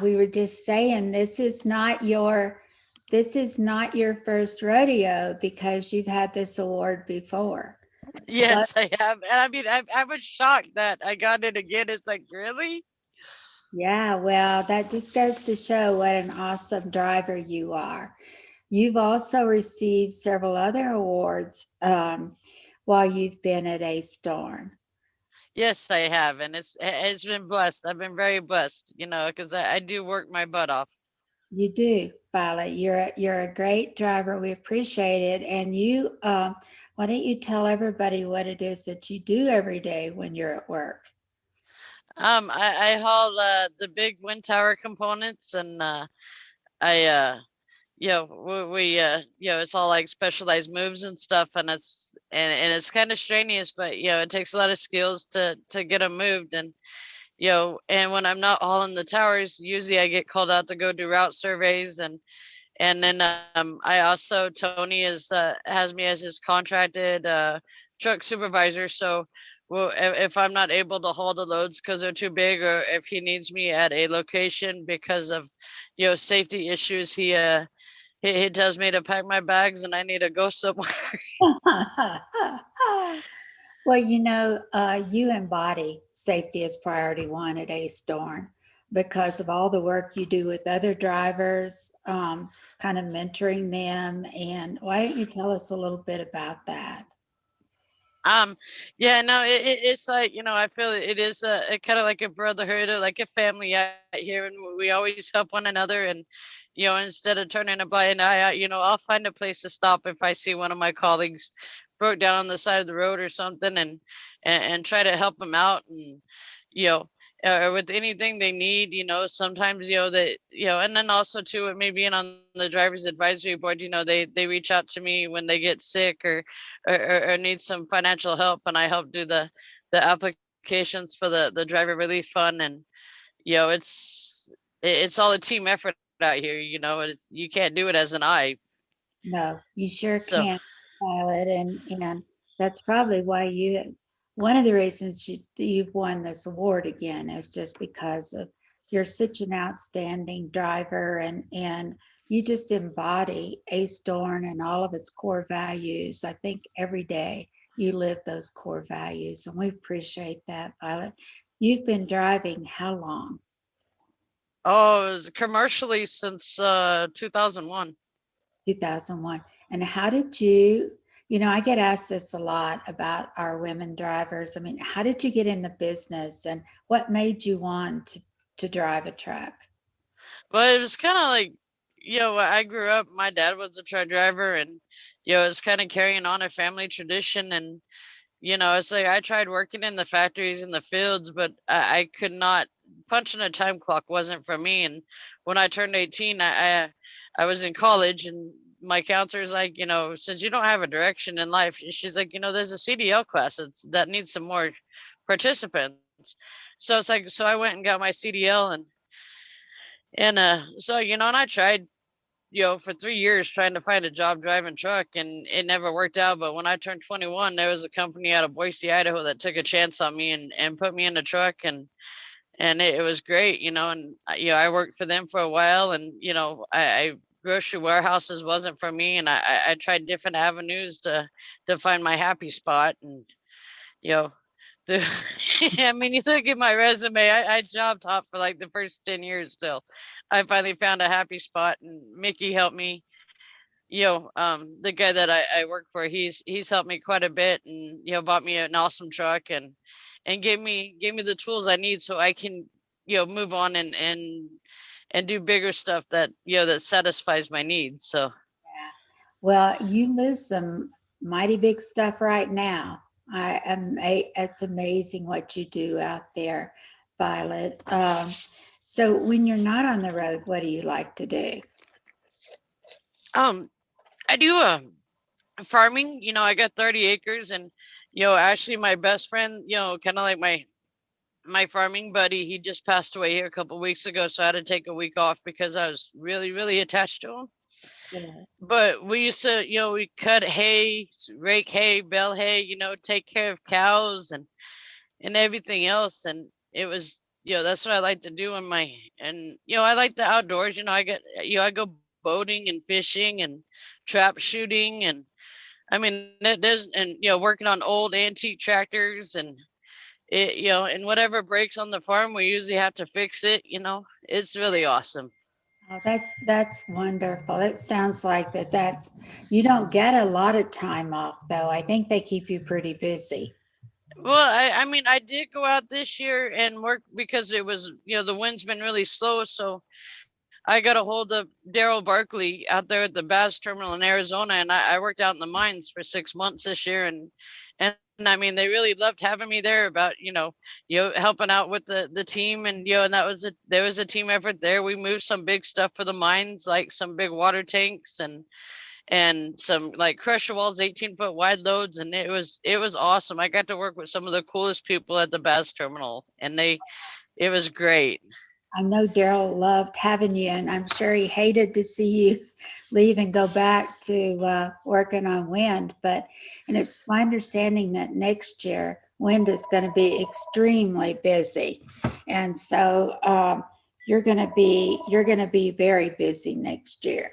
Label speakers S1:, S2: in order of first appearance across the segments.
S1: we were just saying this is not your first rodeo because you've had this award before. But
S2: Yes, I have. And I mean, I was shocked that I got it again. It's like, really?
S1: yeah, well, that just goes to show what an awesome driver you are. You've also received several other awards while you've been at A Storm.
S2: Yes, I have. And it's been blessed. I've been very blessed, because I do work my butt off.
S1: You do, Violet. You're a great driver. We appreciate it. And why don't you tell everybody what it is that you do every day when you're at work?
S2: I haul the big wind tower components, and I it's all like specialized moves and stuff, and it's kind of strenuous, but it takes a lot of skills to get them moved. And and when I'm not hauling the towers, usually I get called out to go do route surveys. And then I also, Tony has me as his contracted truck supervisor. So well, if I'm not able to haul the loads because they're too big, or if he needs me at a location because of safety issues, he tells me to pack my bags and I need to go somewhere.
S1: Well, you embody safety as priority one at Ace Dorn because of all the work you do with other drivers, kind of mentoring them. And why don't you tell us a little bit about that?
S2: Um, yeah, no, it's like, I feel it is a kind of like a brotherhood or like a family out here, and we always help one another. And instead of turning a blind eye out, I'll find a place to stop if I see one of my colleagues broke down on the side of the road or something, and try to help them out. And you know or with anything they need. Sometimes that and then also too, with me being on the driver's advisory board, they reach out to me when they get sick, or need some financial help, and I help do the applications for the driver relief fund. And it's all a team effort out here. You can't do it as an I.
S1: No, you sure
S2: So
S1: can, Violet, and that's probably why one of the reasons you've won this award again is just because of you're such an outstanding driver, and you just embody Ace Dorn and all of its core values. I think every day you live those core values, and we appreciate that, Violet. You've been driving how long?
S2: oh, it was commercially since 2001.
S1: 2001. And how did you, I get asked this a lot about our women drivers. I mean, how did you get in the business and what made you want to drive a truck?
S2: But it was kind of like, I grew up, my dad was a truck driver, and it's kind of carrying on a family tradition. And it's like I tried working in the factories in the fields, but I could not. Punching a time clock wasn't for me. And when I turned 18, I was in college, and my counselor's like, since you don't have a direction in life, she's like, there's a CDL class that needs some more participants. So it's like, so I went and got my CDL. And I tried, for 3 years trying to find a job driving truck, and it never worked out. But when I turned 21, there was a company out of Boise, Idaho that took a chance on me and put me in a truck, and it was great. And I worked for them for a while, and I grocery warehouses wasn't for me, and I tried different avenues to find my happy spot. And you know the, I mean, you look at my resume, I job hopped for like the first 10 years. Still, I finally found a happy spot, and Mickey helped me. The guy that I work for, he's helped me quite a bit, and bought me an awesome truck, and gave me the tools I need so I can move on, and do bigger stuff that that satisfies my needs. So
S1: Yeah. Well, you move some mighty big stuff right now. It's amazing what you do out there, Violet. So when you're not on the road, what do you like to do?
S2: um I do farming. I got 30 acres, and actually my best friend, kind of like my farming buddy, he just passed away here a couple weeks ago, so I had to take a week off because I was really, really attached to him.
S1: Yeah.
S2: But we used to, we cut hay, rake hay, bale hay, take care of cows, and everything else. And it was that's what I like to do in my, and I like the outdoors. I go boating and fishing and trap shooting, and I mean there's, and working on old antique tractors, and and whatever breaks on the farm, we usually have to fix it. It's really awesome.
S1: Oh, that's wonderful. It sounds like that's you don't get a lot of time off though. I think they keep you pretty busy.
S2: Well, I mean, I did go out this year and work because it was, the wind's been really slow. So I got a hold of Daryl Barkley out there at the Bass Terminal in Arizona, and I worked out in the mines for 6 months this year, and I mean, they really loved having me there. About helping out with the team, and and there was a team effort there. We moved some big stuff for the mines, like some big water tanks and some like crusher walls, 18-foot wide loads, and it was awesome. I got to work with some of the coolest people at the Bass Terminal, and it was great.
S1: I know Daryl loved having you, and I'm sure he hated to see you leave and go back to working on wind. And it's my understanding that next year wind is going to be extremely busy, and so you're going to be very busy next year.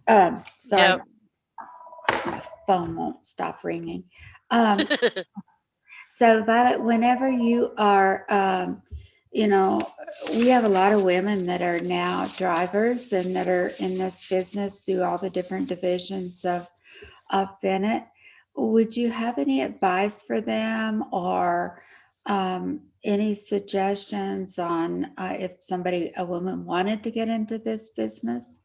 S1: Sorry,
S2: Yep.
S1: my phone won't stop ringing. Um, So Violet, whenever you are, you know, we have a lot of women that are now drivers and that are in this business through all the different divisions of Bennett. Would you have any advice for them or any suggestions on if a woman wanted to get into this business?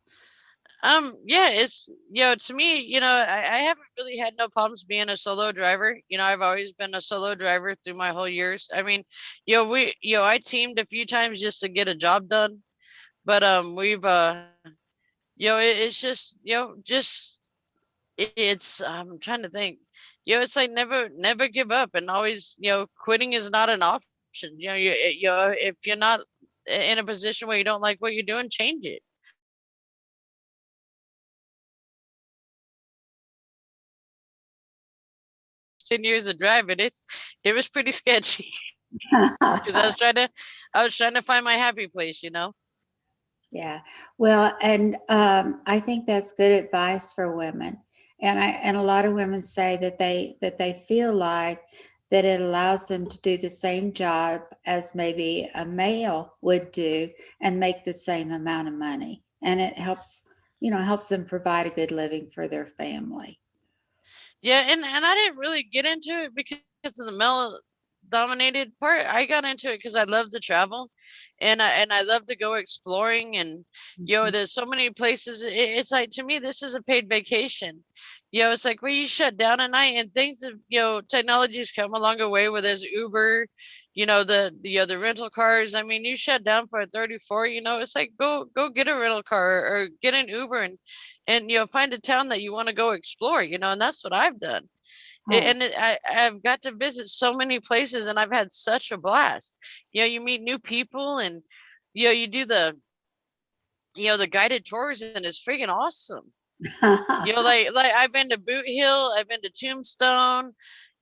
S2: Yeah, it's, to me, I haven't really had no problems being a solo driver. I've always been a solo driver through my whole years. I mean, I teamed a few times just to get a job done, but we've it's just, it's, I'm trying to think. It's like never give up, and always, quitting is not an option. If you're not in a position where you don't like what you're doing, change it. My first 10 years of driving, it was pretty sketchy because I was trying to find my happy place.
S1: Yeah. Well, and I think that's good advice for women. And a lot of women say that they feel like that it allows them to do the same job as maybe a male would do and make the same amount of money. And it helps them provide a good living for their family.
S2: Yeah, and I didn't really get into it because of the male dominated part. I got into it because I love to travel, and I love to go exploring, and
S1: Mhm.
S2: there's so many places. It's like, to me, this is a paid vacation. It's like where you shut down at night, and things have, technology's come a longer way where there's Uber, the rental cars. I mean, you shut down for a 34, it's like go get a rental car or get an Uber, and find a town that you want to go explore, and that's what I've done.
S1: Oh,
S2: I've got to visit so many places, and I've had such a blast. You meet new people, and you do the guided tours, and it's freaking awesome. Like I've been to Boot Hill, I've been to Tombstone,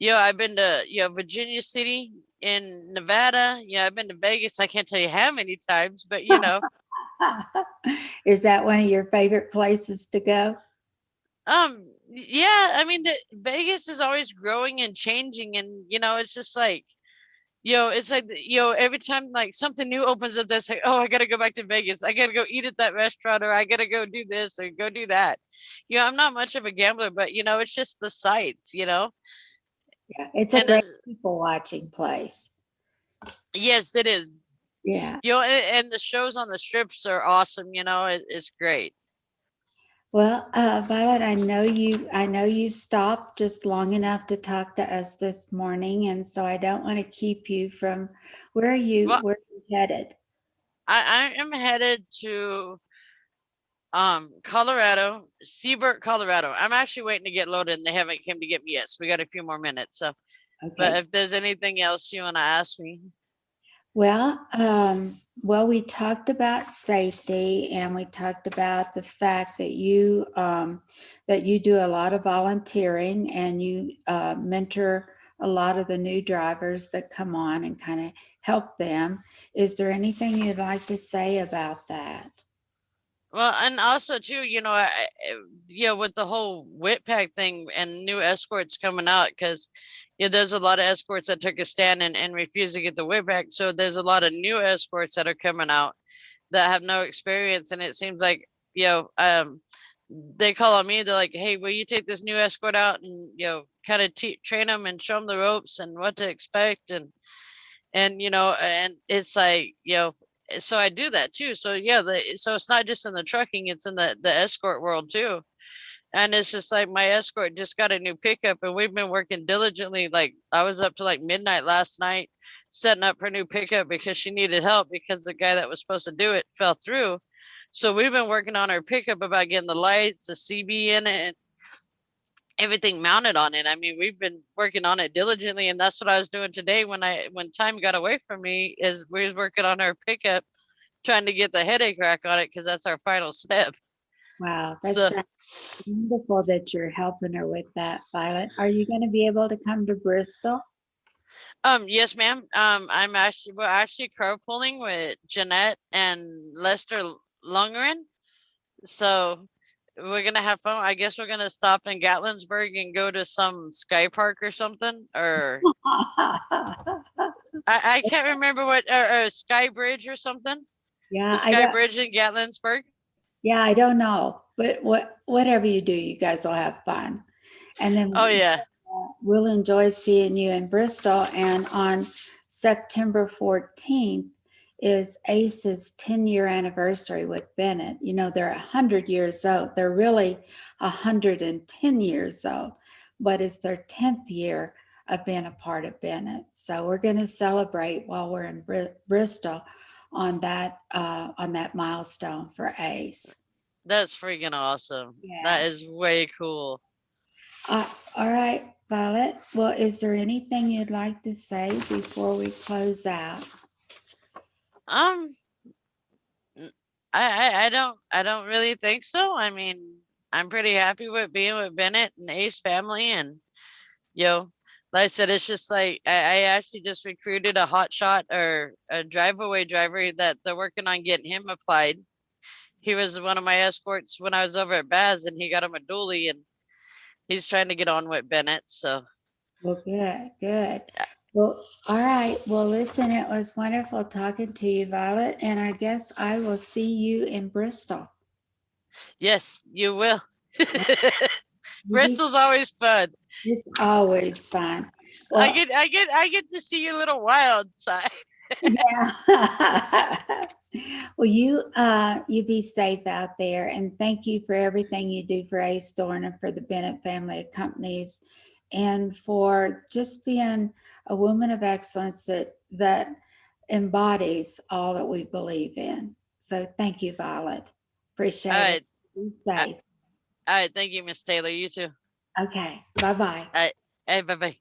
S2: I've been to Virginia City in Nevada, I've been to Vegas. I can't tell you how many times, but
S1: is that one of your favorite places to go?
S2: yeah, I mean, the Vegas is always growing and changing, and it's just like, it's like, every time like something new opens up, that's like, oh, I gotta go back to Vegas. I gotta go eat at that restaurant, or I gotta go do this or go do that. I'm not much of a gambler, but it's just the sights.
S1: Yeah, it's a
S2: And
S1: great people watching place.
S2: yes, it is.
S1: Yeah.
S2: And the shows on the strips are awesome. It's great.
S1: Well, Violet, I know you stopped just long enough to talk to us this morning, and so I don't want to keep you from
S2: Well,
S1: where are you headed?
S2: I am headed to Colorado, Seabird, Colorado. I'm actually waiting to get loaded, and they haven't come to get me yet, so we got a few more minutes. So, but
S1: Okay.
S2: if there's anything else you want to ask me.
S1: Well, we talked about safety and we talked about the fact that you do a lot of volunteering and you mentor a lot of the new drivers that come on and kind of help them. Is there anything you'd like to say about that?
S2: Well, and also too, with the whole whip pack thing and new escorts coming out, because there's a lot of escorts that took a stand and refused to get the whip pack. So there's a lot of new escorts that are coming out that have no experience, and it seems like they call on me. They're like, "Hey, will you take this new escort out and kind of train them and show them the ropes and what to expect?" And it's like, so I do that too. So yeah, so it's not just in the trucking, it's in the escort world too. And it's just like my escort just got a new pickup, and we've been working diligently. Like I was up to like midnight last night setting up her new pickup because she needed help because the guy that was supposed to do it fell through. So we've been working on her pickup about getting the lights, the CB in it, and everything mounted on it. I mean, we've been working on it diligently, and that's what I was doing today when time got away from me. Is we was working on our pickup, trying to get the headache rack on it because that's our final step.
S1: Wow,
S2: So,
S1: that's wonderful that you're helping her with that, Violet. Are you going to be able to come to Bristol?
S2: yes, ma'am. We're actually carpooling with Jeanette and Lester Lungren. So we're gonna have fun. I guess we're gonna stop in Gatlinburg and go to some sky park or something, or I can't remember what, or Sky Bridge or something. The
S1: Yeah, I
S2: Sky
S1: don't.
S2: Bridge in Gatlinburg.
S1: Yeah, I don't know, but whatever you do, you guys will have fun, and
S2: Oh
S1: then
S2: yeah,
S1: we'll enjoy seeing you in Bristol. And on September 14th is ACE's 10-year anniversary with Bennett. You know, they're 100 years old. They're really 110 years old, but it's their 10th year of being a part of Bennett. So we're going to celebrate while we're in Bristol on that milestone for ACE.
S2: that's freaking awesome. That
S1: Yeah.
S2: is way cool.
S1: All right, Violet. Well, is there anything you'd like to say before we close out?
S2: Um, n- I don't really think so. I mean, I'm pretty happy with being with Bennett and Ace family, and yo, like I said, it's just like I actually just recruited a hot shot or a drive-away driver that they're working on getting him applied. He was one of my escorts when I was over at Baz, and he got him a dually, and he's trying to get on with Bennett. So
S1: Well, good, good.
S2: uh,
S1: Well, all right. Well, listen, it was wonderful talking to you, Violet, and I guess I will see you in Bristol.
S2: yes, you will.
S1: You be,
S2: Bristol's always fun.
S1: it's always fun.
S2: I
S1: Well,
S2: get I get I get to see your little wild side.
S1: yeah. Well, you be safe out there, and thank you for everything you do for A Store and for the Bennett family of companies, and for just being a woman of excellence that embodies all that we believe in. So thank you, Violet.
S2: All
S1: Appreciate it.
S2: right,
S1: Be
S2: all
S1: safe.
S2: right. Thank you, Miss Taylor. You too.
S1: Okay. Bye bye.
S2: All right. Hey, bye bye.